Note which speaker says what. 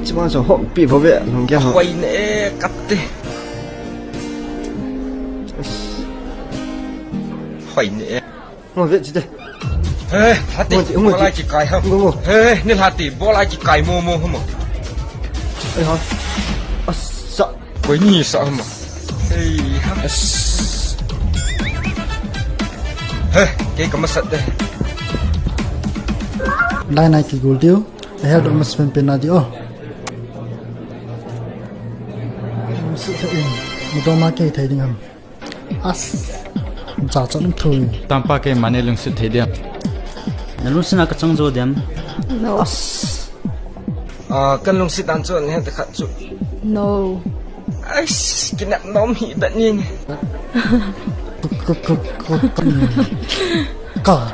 Speaker 1: chỉ mong số hộ bị bảo vệ không kia hả
Speaker 2: quay nè cắt đi quay nè
Speaker 1: ngồi viện chị đây
Speaker 2: ê hạt tỷ bỏ lại chỉ cài không ê nên hạt tỷ bỏ lại chỉ cài mô mô không mà
Speaker 1: ê hả sợ
Speaker 2: quấy nhì sợ không mà ê cái cầm sắt đây
Speaker 3: đây này cái gối tiêu để help them spend pen nào tiêu sự thật một đôi má cây thấy đi không giả chọn thôi
Speaker 4: tampa ke mane lung su thedi
Speaker 5: nalung sina ka chang zo dem
Speaker 6: No.
Speaker 2: cân lông xịt ăn chuột nghe từ khát chuột
Speaker 6: No.
Speaker 2: ai cái nặng nóm hỉ tận nhiên
Speaker 3: có